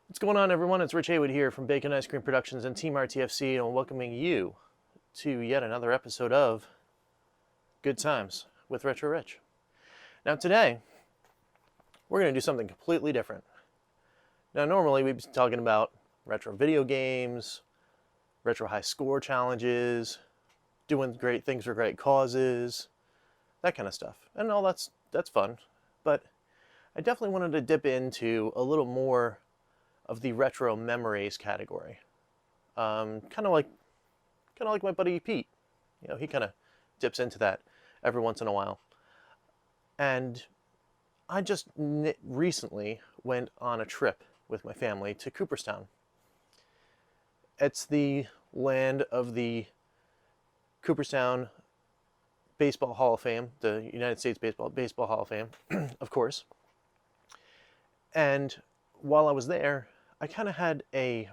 What's going on, everyone? It's Rich Haywood here from Bacon Ice Cream Productions and Team RTFC, and welcoming you to yet another episode of Good Times with Retro Rich. Now today, we're going to do something completely different. Now normally we'd be talking about retro video games, retro high score challenges, doing great things for great causes, that kind of stuff. And all that's fun, but I definitely wanted to dip into a little more of the retro memories category. Kind of like my buddy Pete. You know, he kind of dips into that every once in a while. And I just recently went on a trip with my family to Cooperstown. It's the land of the Cooperstown Baseball Hall of Fame, the United States Baseball Hall of Fame, of course. And while I was there, I kind of had a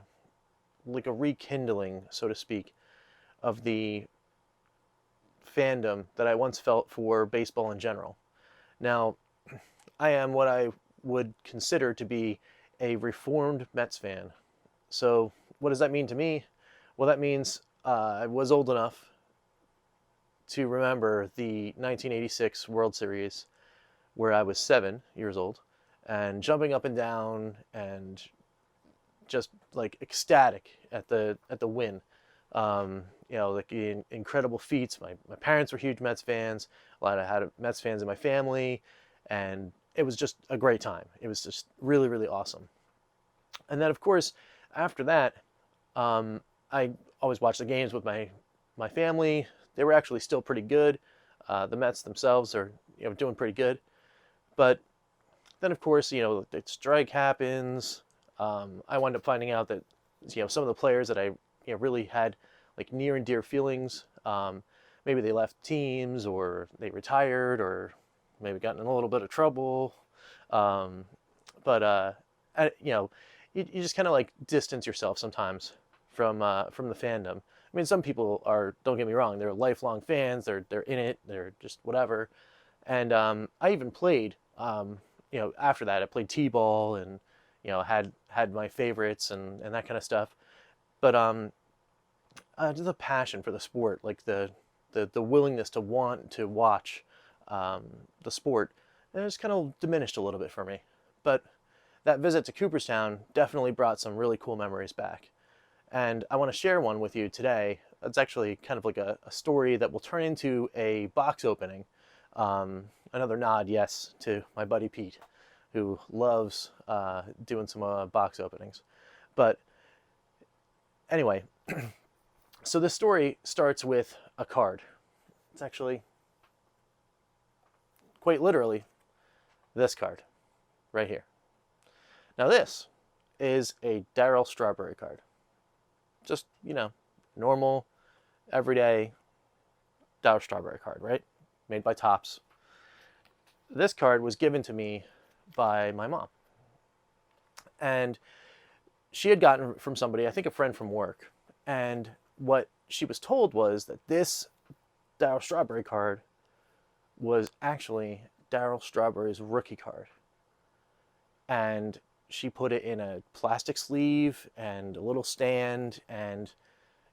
rekindling, so to speak, of the fandom that I once felt for baseball in general. Now, I am what I would consider to be a reformed Mets fan. So what does that mean to me? Well, that means I was old enough to remember the 1986 World Series where I was 7 years old and jumping up and down and just like ecstatic at the win. Like the incredible feats. My parents were huge Mets fans. I had Mets fans in my family, and it was just a great time. It was just really, really awesome. And then, of course, after that, I always watched the games with my family. They were actually still pretty good. The Mets themselves are doing pretty good, but then, of course, the strike happens. I wound up finding out that some of the players that I really had like near and dear feelings, maybe they left teams or they retired or maybe got in a little bit of trouble. You just kind of like distance yourself sometimes from the fandom. I mean, some people are, don't get me wrong, they're lifelong fans. They're in it. They're just whatever. And I even played. After that, I played t-ball and had my favorites and that kind of stuff. But the passion for the sport, like the willingness to want to watch the sport, it just kind of diminished a little bit for me. But that visit to Cooperstown definitely brought some really cool memories back. And I want to share one with you today. It's actually kind of like a story that will turn into a box opening. Another nod, yes, to my buddy Pete, who loves doing some box openings. But anyway, so this story starts with a card. It's actually quite literally this card right here. Now this is a Darryl Strawberry card. Just, normal, everyday Darryl Strawberry card, right? Made by Topps. This card was given to me by my mom. And she had gotten from somebody, I think a friend from work. And what she was told was that this Darryl Strawberry card was actually Darryl Strawberry's rookie card. And she put it in a plastic sleeve and a little stand and,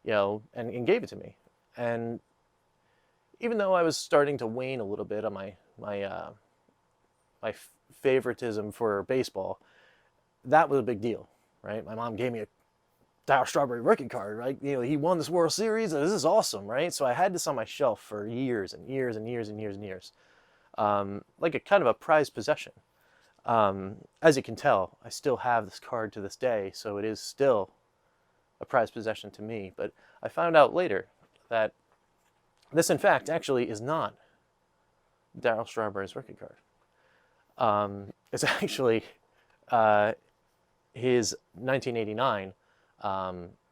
and gave it to me. And even though I was starting to wane a little bit on my favoritism for baseball, that was a big deal, right? My mom gave me a Darryl Strawberry rookie card, right? He won this World Series. This is awesome, right? So I had this on my shelf for years and years and years and years and years, like a kind of a prized possession. As you can tell, I still have this card to this day, so it is still a prized possession to me. But I found out later that this, in fact, actually is not Darryl Strawberry's rookie card. It's actually his 1989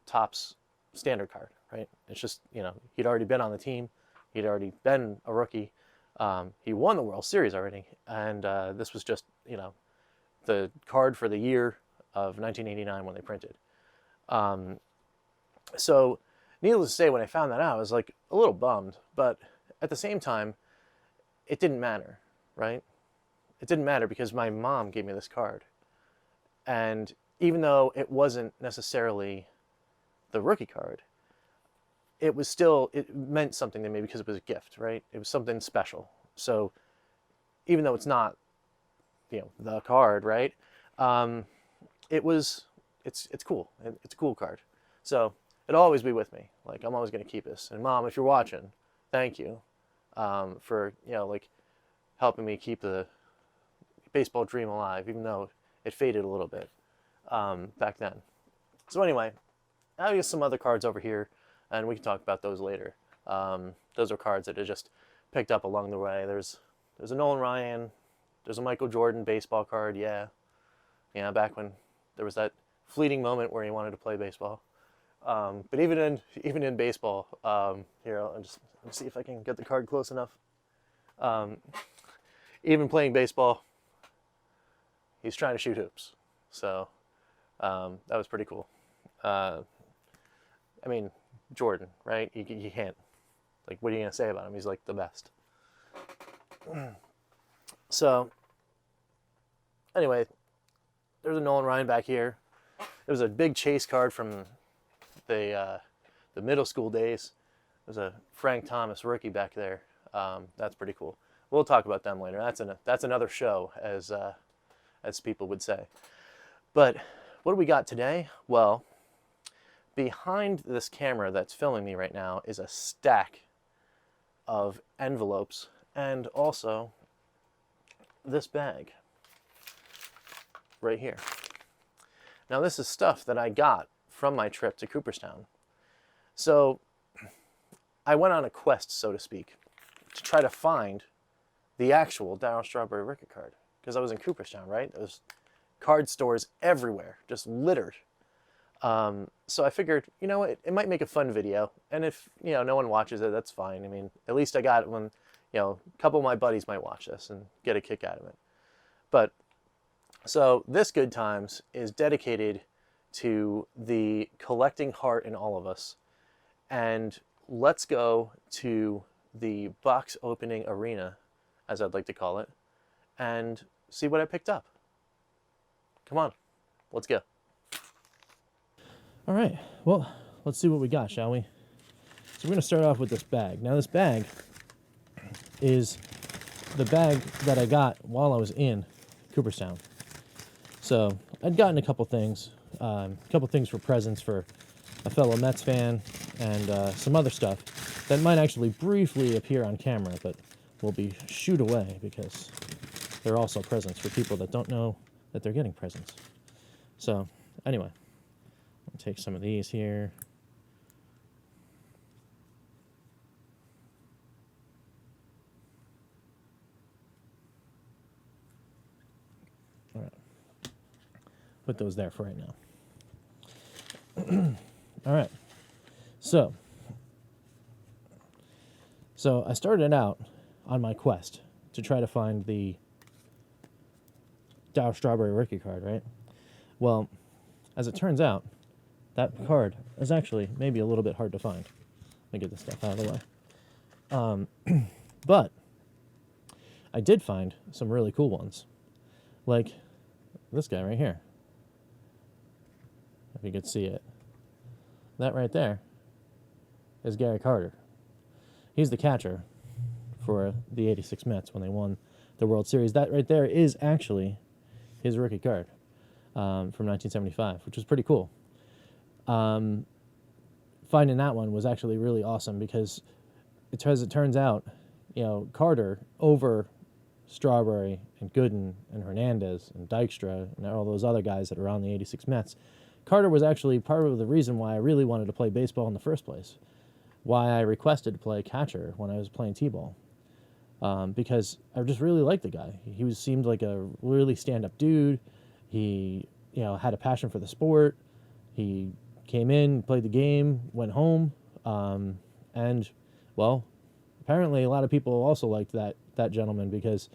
Topps standard card, right? It's just, he'd already been on the team. He'd already been a rookie. He won the World Series already. And this was just, the card for the year of 1989 when they printed. So needless to say, when I found that out, I was like a little bummed. But at the same time, it didn't matter, right? It didn't matter because my mom gave me this card. And even though it wasn't necessarily the rookie card, it was still, it meant something to me because it was a gift, right? It was something special. So even though it's not, the card, right? It was, it's cool. It's a cool card. So it'll always be with me. Like, I'm always going to keep this. And Mom, if you're watching, thank you for, like, helping me keep the baseball dream alive, even though it faded a little bit back then. So anyway, I have some other cards over here, and we can talk about those later. Those are cards that I just picked up along the way. There's a Nolan Ryan, there's a Michael Jordan baseball card, yeah, back when there was that fleeting moment where he wanted to play baseball. But even in baseball, here, let me see if I can get the card close enough. Even playing baseball, he's trying to shoot hoops. So that was pretty cool. I mean, Jordan, right? You can't, like, what are you going to say about him? He's, like, the best. So, anyway, there's a Nolan Ryan back here. There's a big chase card from the middle school days. There's a Frank Thomas rookie back there. That's pretty cool. We'll talk about them later. That's another show, as people would say. But what do we got today? Well, behind this camera that's filming me right now is a stack of envelopes and also this bag right here. Now, this is stuff that I got from my trip to Cooperstown. So I went on a quest, so to speak, to try to find the actual Darryl Strawberry rookie card, because I was in Cooperstown, right? There was card stores everywhere, just littered. So I figured, it might make a fun video, and if, no one watches it, that's fine. I mean, at least I got it when, a couple of my buddies might watch this and get a kick out of it. But, so this Good Times is dedicated to the collecting heart in all of us, and let's go to the box opening arena, as I'd like to call it, and see what I picked up. Come on, let's go. All right, well, let's see what we got, shall we? So we're going to start off with this bag. Now, this bag is the bag that I got while I was in Cooperstown. So I'd gotten a couple things for presents for a fellow Mets fan and some other stuff that might actually briefly appear on camera, but will be shooed away because they're also presents for people that don't know that they're getting presents. So anyway, I'll take some of these here. All right. Put those there for right now. All right. So I started out on my quest to try to find the Darryl Strawberry rookie card, right? Well, as it turns out, that card is actually maybe a little bit hard to find. Let me get this stuff out of the way. But I did find some really cool ones, like this guy right here. If you could see it. That right there is Gary Carter. He's the catcher for the '86 Mets when they won the World Series. That right there is actually his rookie card from 1975, which was pretty cool. Finding that one was actually really awesome because as it turns out, Carter over Strawberry and Gooden and Hernandez and Dykstra and all those other guys that are on the '86 Mets, Carter was actually part of the reason why I really wanted to play baseball in the first place, why I requested to play catcher when I was playing t-ball, because I just really liked the guy. He seemed like a really stand-up dude. He had a passion for the sport. He came in, played the game, went home, and, well, apparently a lot of people also liked that gentleman because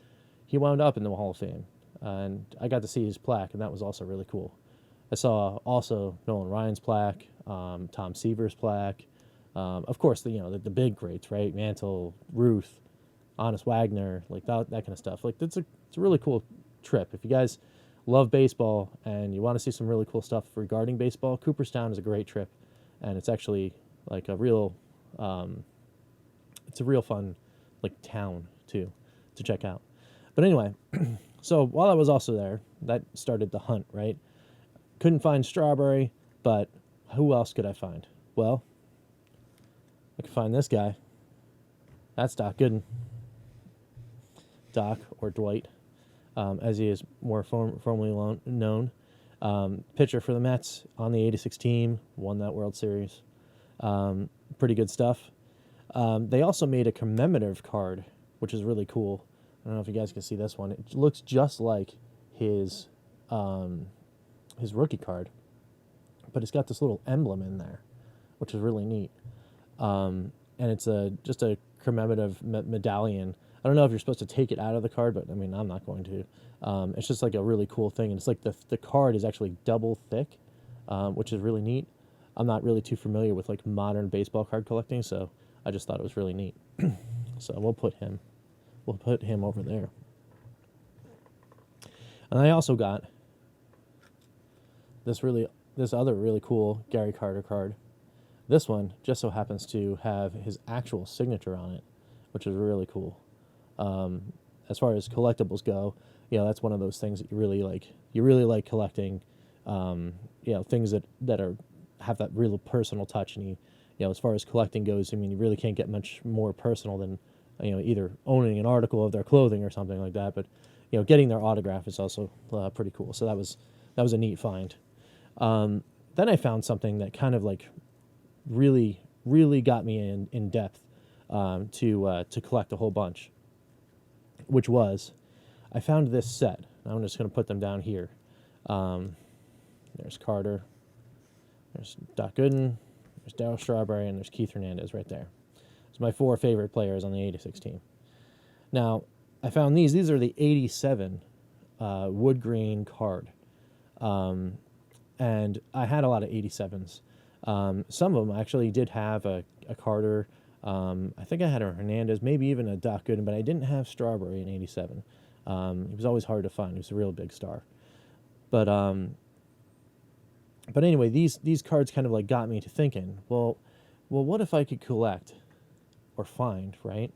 he wound up in the Hall of Fame, and I got to see his plaque, and that was also really cool. I saw also Nolan Ryan's plaque, Tom Seaver's plaque, of course, the big greats, right? Mantle, Ruth, Honest Wagner, like that kind of stuff. Like, it's a really cool trip. If you guys love baseball and you want to see some really cool stuff regarding baseball, Cooperstown is a great trip, and it's actually like a real, it's a real fun like town too to check out. But anyway, so while I was also there, that started the hunt, right? Couldn't find Strawberry, but who else could I find? Well, I could find this guy. That's Doc Gooden. Doc, or Dwight, as he is more formally known. Pitcher for the Mets on the 86 team, won that World Series. Pretty good stuff. They also made a commemorative card, which is really cool. I don't know if you guys can see this one. It looks just like his rookie card, but it's got this little emblem in there, which is really neat. And it's just a commemorative medallion. I don't know if you're supposed to take it out of the card, but I mean, I'm not going to. It's just like a really cool thing, and it's like the card is actually double thick, which is really neat. I'm not really too familiar with like modern baseball card collecting, so I just thought it was really neat. So we'll put him over there. And I also got this other really cool Gary Carter card. This one just so happens to have his actual signature on it, which is really cool. As far as collectibles go, that's one of those things that you really like. You really like collecting, things that have that real personal touch. And as far as collecting goes, I mean, you really can't get much more personal than, either owning an article of their clothing or something like that. But, getting their autograph is also pretty cool. So that was a neat find. Then I found something that kind of like really, really got me in depth to collect a whole bunch, which was, I found this set. I'm just going to put them down here. There's Carter, there's Doc Gooden, there's Darryl Strawberry, and there's Keith Hernandez right there. It's my 4 favorite players on the 86 team. Now, I found these. These are the 87 wood grain card. And I had a lot of 87s. Some of them actually did have a Carter. I think I had a Hernandez, maybe even a Doc Gooden, but I didn't have Strawberry in 87. He was always hard to find. He was a real big star. But anyway, these cards kind of like got me to thinking, well, what if I could collect or find, right?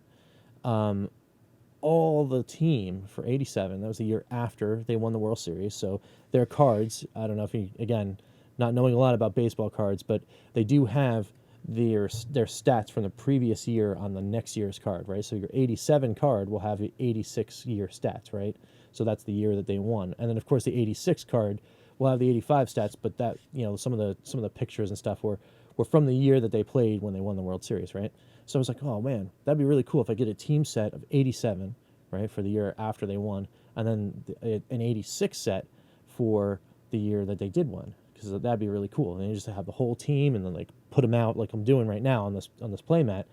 All the team for 87. That was the year after they won the World Series. So their cards, I don't know if you, again, not knowing a lot about baseball cards, but they do have their stats from the previous year on the next year's card, right? So your 87 card will have the 86 year stats, right? So that's the year that they won. And then of course the 86 card will have the 85 stats, but that, some of the pictures and stuff were from the year that they played when they won the World Series, right? So I was like, oh man, that'd be really cool if I get a team set of 87, right, for the year after they won, and then an 86 set for the year that they did win, because that'd be really cool. And you just have the whole team, and then like put them out like I'm doing right now on this play mat,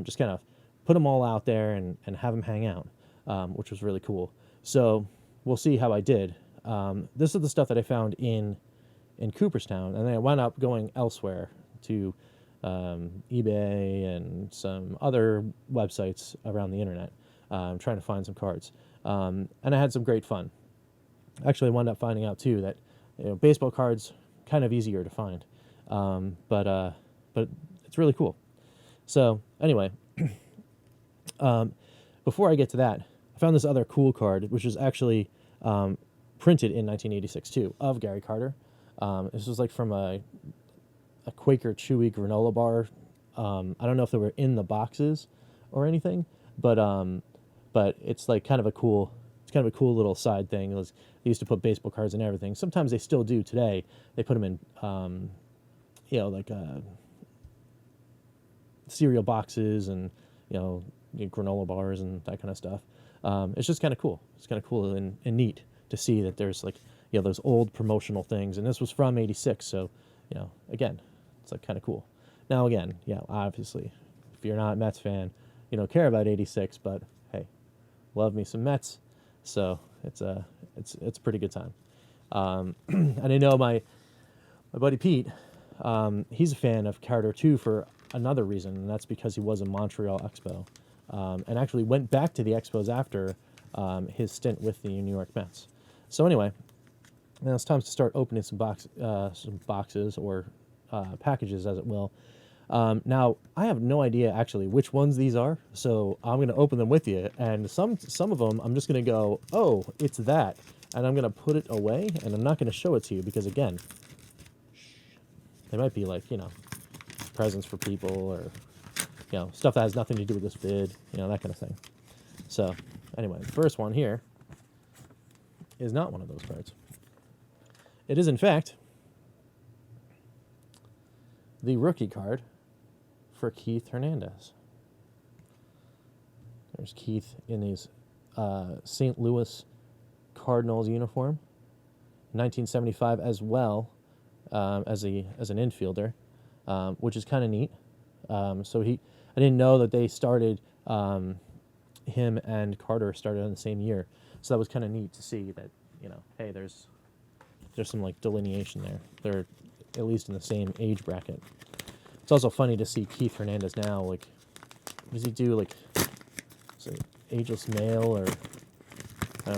just kind of put them all out there and have them hang out, which was really cool. So we'll see how I did. This is the stuff that I found in Cooperstown, and then I wound up going elsewhere to eBay and some other websites around the internet, trying to find some cards. And I had some great fun. Actually, I wound up finding out too that baseball cards kind of easier to find, but it's really cool. So anyway, before I get to that, I found this other cool card, which is actually printed in 1986 too, of Gary Carter. This was like from a Quaker Chewy granola bar. I don't know if they were in the boxes or anything, but it's like kind of a cool little side thing. They used to put baseball cards and everything. Sometimes they still do today. They put them in, like cereal boxes and granola bars and that kind of stuff. It's just kind of cool. It's kind of cool and neat to see that there's like those old promotional things. And this was from '86, so again, it's like kind of cool. Now again, obviously, if you're not a Mets fan, you don't care about '86, but hey, love me some Mets, so it's a pretty good time. And I know my buddy Pete, he's a fan of Carter too for another reason, and that's because he was a Montreal Expo, and actually went back to the Expos after his stint with the New York Mets. So anyway, Now it's time to start opening some boxes or packages, as it will. Now I have no idea actually which ones these are, so I'm going to open them with you. And some of them I'm just going to go, oh, it's that, and I'm going to put it away, and I'm not going to show it to you because again, they might be like, you know, presents for people or, you know, stuff that has nothing to do with this vid, you know, that kind of thing. So anyway, the first one here is not one of those cards. It is, in fact, the rookie card for Keith Hernandez. There's Keith in his St. Louis Cardinals uniform, 1975 as well, as an infielder, which is kind of neat. So I didn't know that they started, him and Carter started in the same year. So that was kind of neat to see that, you know, hey, there's some like delineation there. They're at least in the same age bracket. It's also funny to see Keith Hernandez now. Like, what does he do? Like, is it Ageless Male or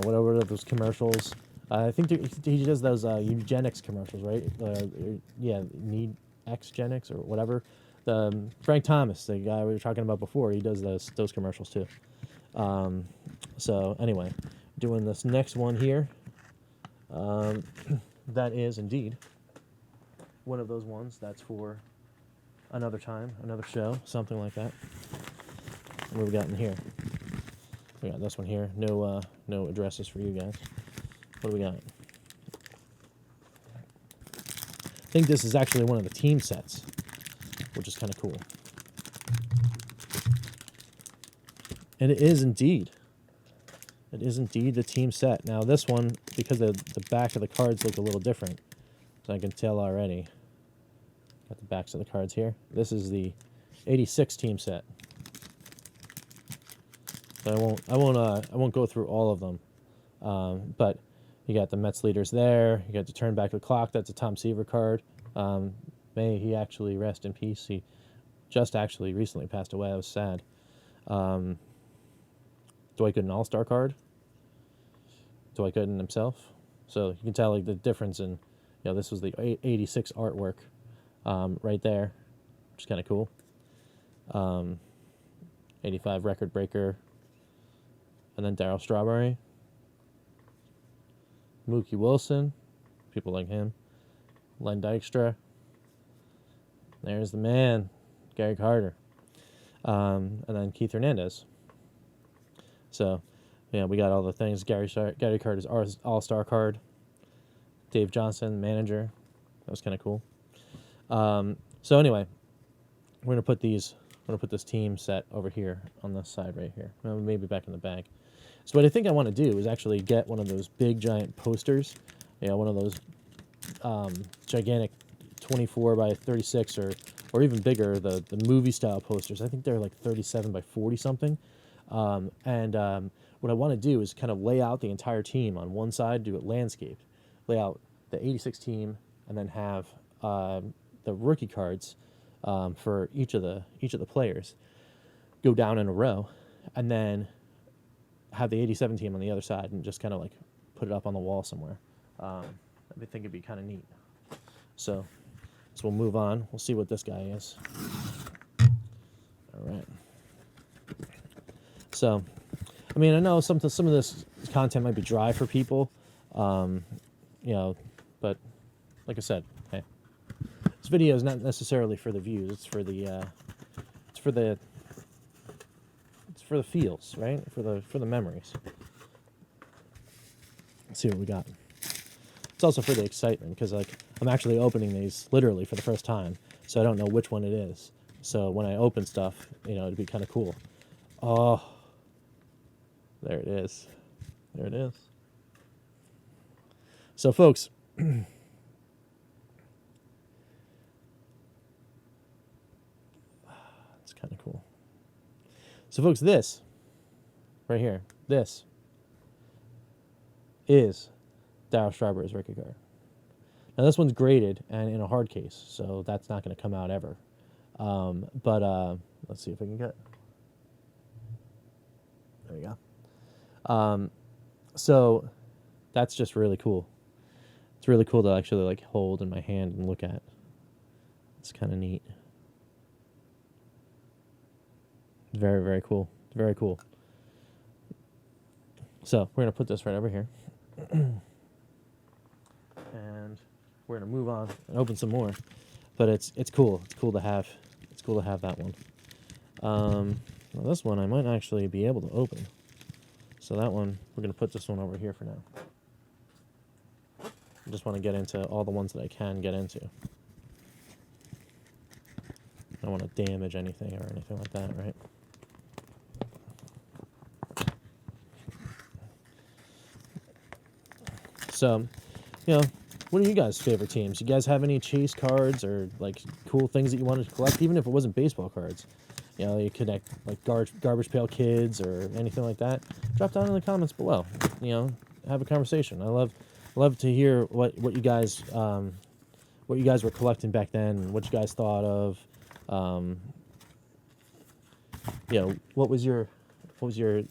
whatever those commercials? I think he does those eugenics commercials, right? Yeah, Need Xgenics or whatever. Frank Thomas, the guy we were talking about before, he does those commercials too. So anyway, doing this next one here. That is indeed one of those ones that's for another time, another show, something like that. What have we got in here? We got this one here. No addresses for you guys. What do we got? I think this is actually one of the team sets, which is kind of cool. And it is indeed. It is indeed the team set. Now this one, because the back of the cards look a little different, so I can tell already. Got the backs of the cards here. This is the '86 team set. So I won't go through all of them, but you got the Mets leaders there. You got to turn back the clock. That's a Tom Seaver card. May he actually rest in peace. He just actually recently passed away. I was sad. Dwight Gooden All-Star card. Dwight Gooden himself. So you can tell like the difference in, you know, this was the '86 artwork right there, which is kind of cool. '85 record breaker. And then Darryl Strawberry. Mookie Wilson. People like him. Len Dykstra. There's the man, Gary Carter. And then Keith Hernandez. So, yeah, we got all the things. Gary Carter's All-Star card. Dave Johnson, manager. That was kind of cool. So anyway, we're gonna put this team set over here on this side right here. Maybe back in the bag. So what I think I want to do is actually get one of those big giant posters. You know, one of those gigantic 24 by 36 or even bigger, the movie style posters. I think they're like 37 by 40 something. What I want to do is kind of lay out the entire team on one side, do it landscaped, lay out the '86 team, and then have the rookie cards for each of the players go down in a row, and then have the '87 team on the other side and just kind of like put it up on the wall somewhere. I think it'd be kind of neat. So we'll move on. We'll see what this guy is. All right. So, I mean, I know some of this content might be dry for people, you know, but like I said, hey, this video is not necessarily for the views. It's for the feels, right? For the memories. Let's see what we got. It's also for the excitement because like I'm actually opening these literally for the first time, so I don't know which one it is. So when I open stuff, you know, it'd be kind of cool. Oh, there it is. There it is. So folks, it's kind of cool. So folks, this right here, this is Darryl Strawberry's rookie card. Now this one's graded and in a hard case, so that's not going to come out ever. But let's see if I can get. There we go. So that's just really cool. It's really cool to actually like hold in my hand and look at. It's kind of neat. Very, very cool. Very cool. So we're gonna put this right over here, and we're gonna move on and open some more. But it's cool. It's cool to have. It's cool to have that one. Well, this one I might actually be able to open. So that one, we're gonna put this one over here for now. I just want to get into all the ones that I can get into. I don't want to damage anything or anything like that, right? So, you know, what are you guys' favorite teams? You guys have any chase cards or like cool things that you wanted to collect, even if it wasn't baseball cards? You know, you connect like Garbage Pail Kids or anything like that. Drop down in the comments below. You know, have a conversation. I love to hear what you guys were collecting back then, and what you guys thought of. You know, what was your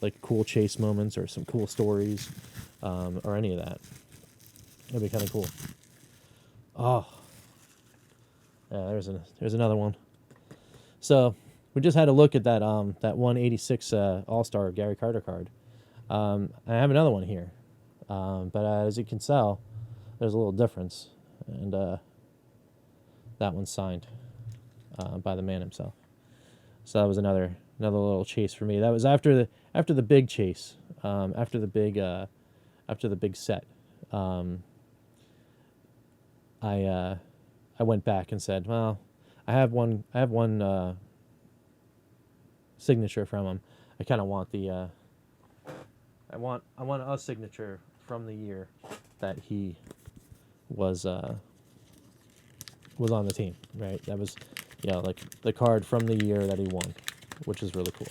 like cool chase moments or some cool stories, or any of that? That'd be kind of cool. Oh, yeah, there's another one. So we just had a look at that 186 All-Star Gary Carter card. I have another one here, but as you can tell, there's a little difference, and that one's signed by the man himself. So that was another little chase for me. That was after the big chase, after the big set. I went back and said, well, I have one signature from him. I kind of want the I want a signature from the year that he was on the team, right? That was, you know, like the card from the year that he won, which is really cool.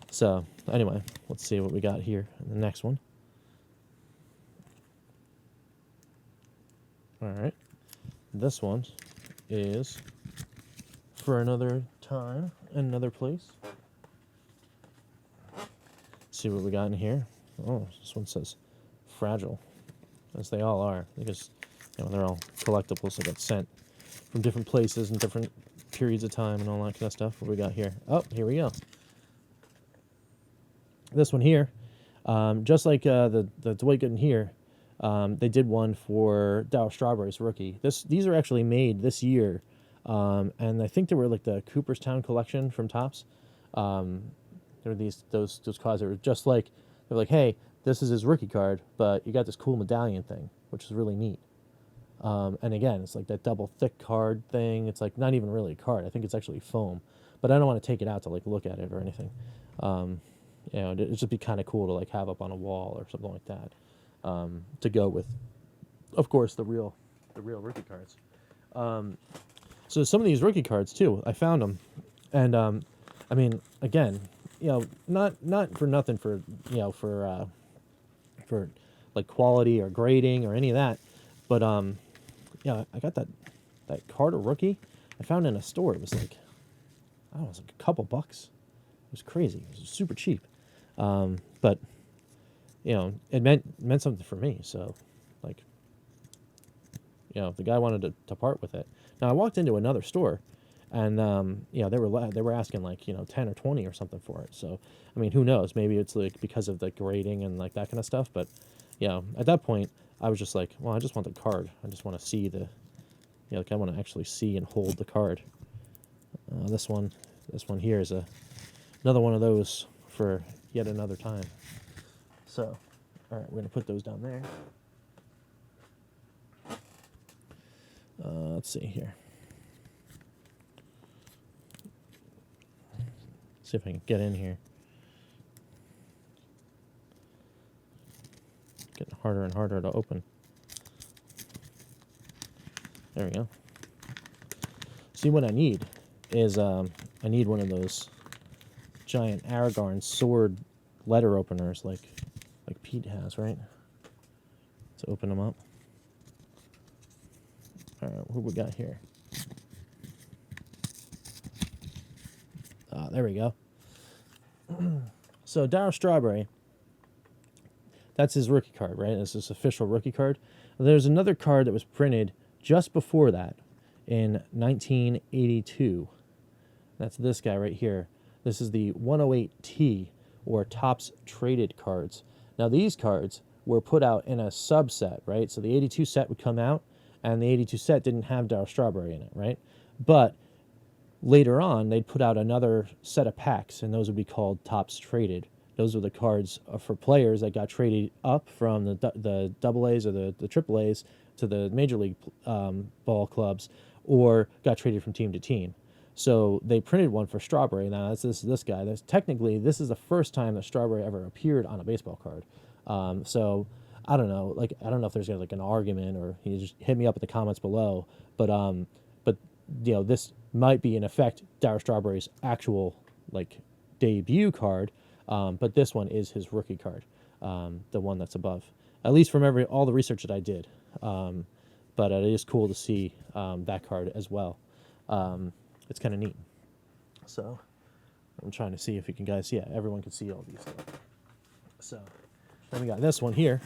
So anyway, let's see what we got here in the next one. All right, this one is for another time, another place. Let's see what we got in here. Oh, this one says fragile, as they all are, because you know they're all collectibles that get sent from different places and different periods of time and all that kind of stuff. What do we got here? Oh, here we go. This one here, just like the Dwight Gooden here, they did one for Darryl Strawberry's rookie. These are actually made this year, and I think they were like the Cooperstown collection from Topps. There were those cards that were just like, they're like, hey, this is his rookie card, but you got this cool medallion thing, which is really neat. And again, it's like that double thick card thing. It's like not even really a card. I think it's actually foam, but I don't want to take it out to like look at it or anything. You know, it'd just be kind of cool to like have up on a wall or something like that, to go with, of course, the real rookie cards. So some of these rookie cards too, I found them, and I mean, again, you know, not for nothing, for you know, for like quality or grading or any of that, but yeah, I got that Carter rookie I found in a store. It was like, I don't know, it was like a couple bucks. It was crazy. It was super cheap, but you know, it meant something for me. So, like, you know, if the guy wanted to part with it. Now I walked into another store, and you know, they were asking like, you know, 10 or 20 or something for it. So I mean, who knows? Maybe it's like because of the grading and like that kind of stuff. But you know, at that point, I was just like, well, I just want the card. I just want to see the, you know, like I want to actually see and hold the card. This one here is another one of those for yet another time. So, all right, we're gonna put those down there. Let's see here. See if I can get in here. Getting harder and harder to open. There we go. See, what I need is I need one of those giant Aragorn sword letter openers like Pete has, right? To open them up. All right, what we got here? There we go. So Darryl Strawberry, that's his rookie card, right? It's his official rookie card. There's another card that was printed just before that in 1982. That's this guy right here. This is the 108T, or Topps Traded cards. Now these cards were put out in a subset, right? So the 82 set would come out, and the 82 set didn't have Darryl Strawberry in it, right? But later on, they'd put out another set of packs, and those would be called Topps Traded. Those were the cards for players that got traded up from the double A's or the triple A's to the major league ball clubs, or got traded from team to team. So they printed one for Strawberry. Now this guy. Technically, this is the first time that Strawberry ever appeared on a baseball card. So I don't know. Like, I don't know if there's like an argument, or he just hit me up in the comments below. But you know, this might be in effect Darryl Strawberry's actual like debut card. But this one is his rookie card, the one that's above. At least from all the research that I did. But it is cool to see that card as well. It's kind of neat. So I'm trying to see if you can guys, yeah, everyone can see all these stuff. So then we got this one here.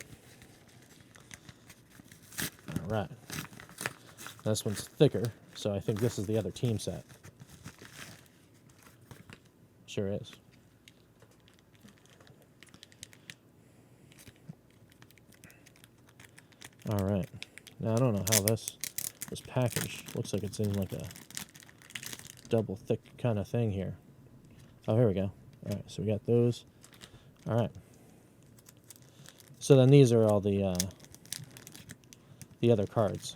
All right. This one's thicker, so I think this is the other team set. Sure is. All right. Now I don't know how this package looks like it's in like a double thick kind of thing here. Oh, here we go. All right, so we got those. All right. So then these are all the other cards.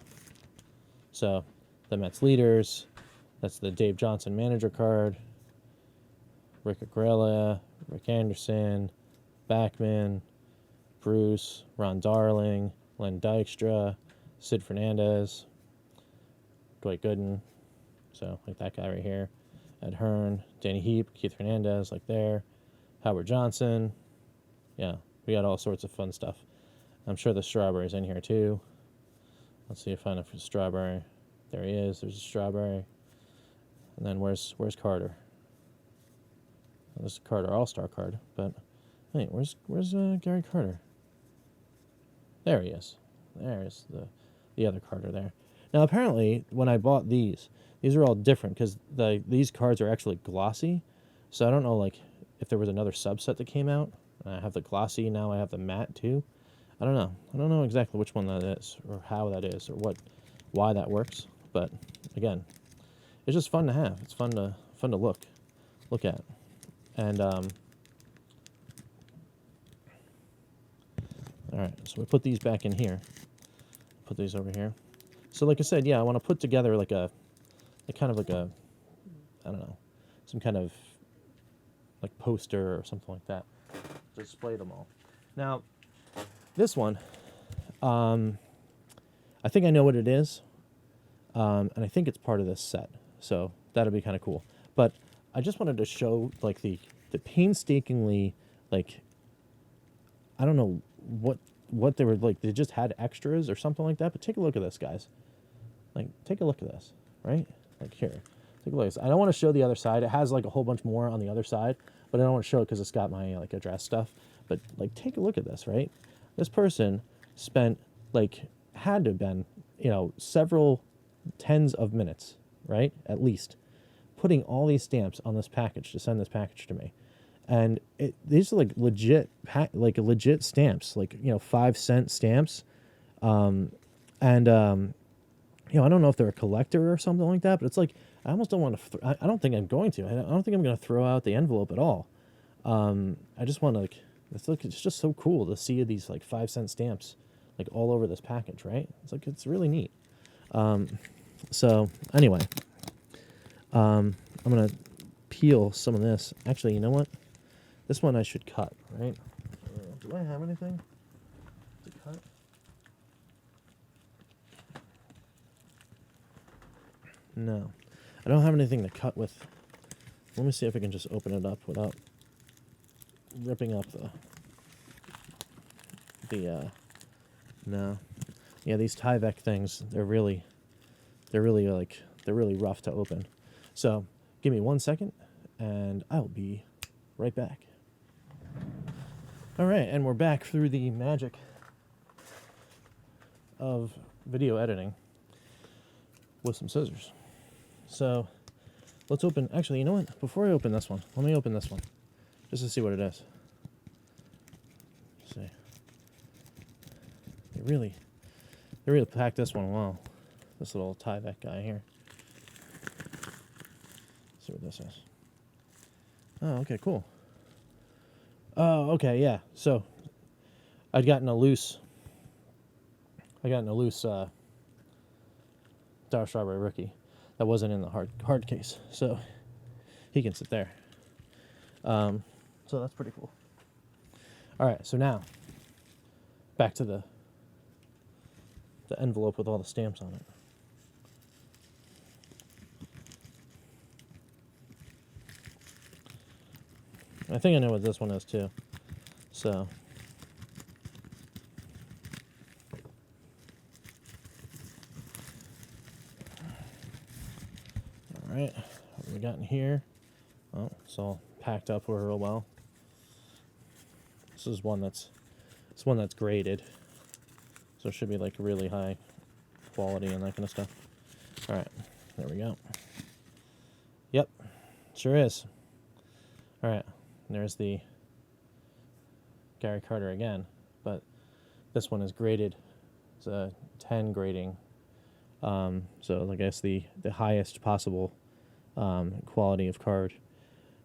So the Mets leaders, that's the Dave Johnson manager card, Rick Agrella, Rick Anderson, Backman, Bruce, Ron Darling, Len Dykstra, Sid Fernandez, Dwight Gooden, so like that guy right here, Ed Hearn, Danny Heap, Keith Hernandez, like there, Howard Johnson. Yeah, we got all sorts of fun stuff. I'm sure the Strawberry's in here too. Let's see if I find a Strawberry. There he is. There's a Strawberry. And then where's Carter? Well, this is a Carter All-Star card, but wait, where's Gary Carter? There he is. There's the other Carter there. Now apparently, when I bought these are all different because these cards are actually glossy. So I don't know like if there was another subset that came out. I have the glossy, now I have the matte too. I don't know. I don't know exactly which one that is, or how that is, or why that works. But again, it's just fun to have. It's fun to look at. And all right, so we put these back in here. Put these over here. So like I said, yeah, I want to put together like I don't know, some kind of like poster or something like that to display them all. Now, this one, I think I know what it is, and I think it's part of this set, so that'll be kind of cool. But I just wanted to show like the painstakingly, like, I don't know what they were like. They just had extras or something like that. But take a look at this, guys. Like, take a look at this, right? Like here, take a look at this. I don't want to show the other side. It has like a whole bunch more on the other side, but I don't want to show it because it's got my like address stuff. But like, take a look at this, right? This person spent like, had to have been, you know, several tens of minutes, right? At least, putting all these stamps on this package to send this package to me. And these are like legit stamps, like, you know, 5-cent stamps. You know, I don't know if they're a collector or something like that, but it's like, I almost don't want to, I don't think I'm going to. I don't think I'm going to throw out the envelope at all. I just want to like, it's just so cool to see these like 5-cent stamps like all over this package, right? It's like, it's really neat. So anyway, I'm going to peel some of this. Actually, you know what? This one I should cut, right? Do I have anything to cut? No. I don't have anything to cut with. Let me see if I can just open it up without ripping up no. Yeah, these Tyvek things, they're really rough to open. So, give me 1 second and I'll be right back. All right, and we're back through the magic of video editing with some scissors. So let's open, actually, you know what? Before I open this one, let me open this one just to see what it is. Let's see. They really packed this one well. This little Tyvek guy here. Let's see what this is. Oh, okay, cool. Oh, okay, yeah. So I'd gotten a loose Dire Strawberry Rookie that wasn't in the hard case, so he can sit there. So that's pretty cool. All right, so now back to the envelope with all the stamps on it. I think I know what this one is too. So all right, what have we got in here? Oh, it's all packed up real well. This is one that's graded, so it should be like really high quality and that kind of stuff. All right, there we go. Yep, sure is. All right, there's the Gary Carter again, but this one is graded. It's a 10 grading, so I guess the highest possible quality of card.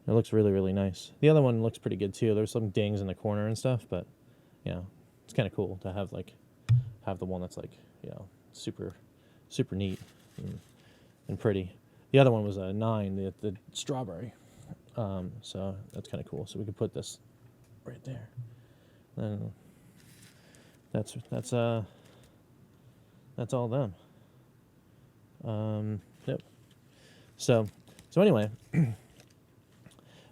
It looks really, really nice. The other one looks pretty good too. There's some dings in the corner and stuff, but you know, it's kind of cool to have the one that's like, you know, super neat and pretty. The other one was a 9, the strawberry. So that's kind of cool. So we could put this right there. And that's all them. Yep. So anyway,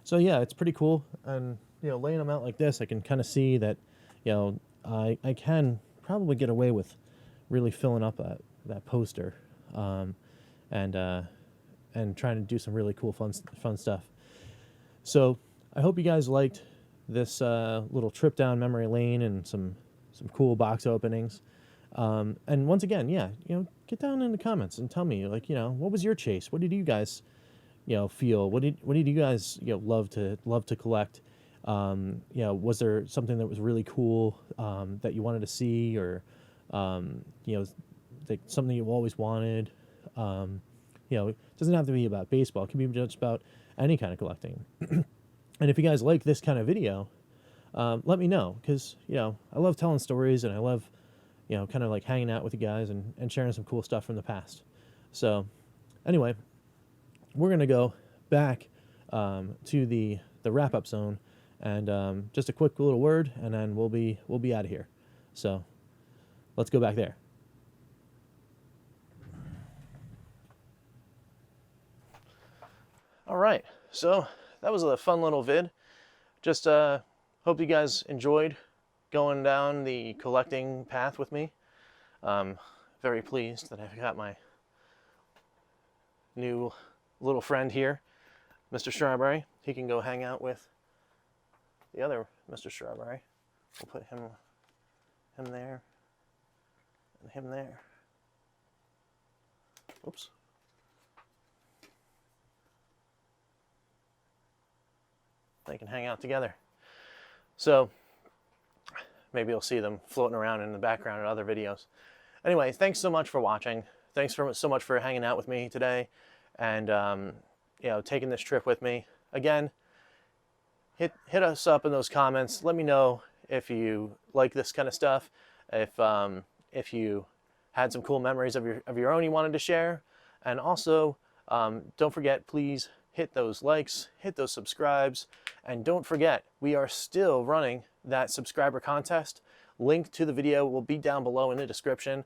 so yeah, it's pretty cool. And you know, laying them out like this, I can kind of see that, you know, I can probably get away with really filling up that poster, and trying to do some really cool fun stuff. So I hope you guys liked this little trip down memory lane and some cool box openings. And once again, yeah, you know, get down in the comments and tell me, like, you know, what was your chase? What did you guys, you know, feel? What did you guys, you know, love to collect? You know, was there something that was really cool that you wanted to see, or you know, like something you always wanted? You know, it doesn't have to be about baseball. It can be just about any kind of collecting. And if you guys like this kind of video, let me know, because, you know, I love telling stories, and I love, you know, kind of like hanging out with you guys and sharing some cool stuff from the past. So anyway, we're going to go back to the wrap-up zone, and just a quick little word, and then we'll be out of here. So let's go back there. All right, so that was a fun little vid. Just hope you guys enjoyed going down the collecting path with me. Very pleased that I've got my new little friend here, Mr. Strawberry. He can go hang out with the other Mr. Strawberry. We'll put him there and him there. Oops. They can hang out together. So maybe you'll see them floating around in the background in other videos. Anyway, thanks so much for watching. Thanks so much for hanging out with me today, and you know, taking this trip with me. Again, hit us up in those comments. Let me know if you like this kind of stuff. If you had some cool memories of your own you wanted to share, and also don't forget, please hit those likes, hit those subscribes, and don't forget, we are still running that subscriber contest. Link to the video will be down below in the description.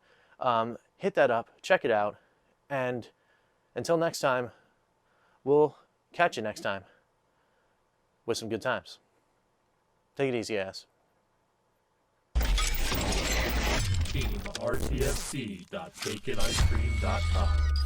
Hit that up, check it out, and until next time, we'll catch you next time with some good times. Take it easy, guys. Team RTFC.baconicecream.com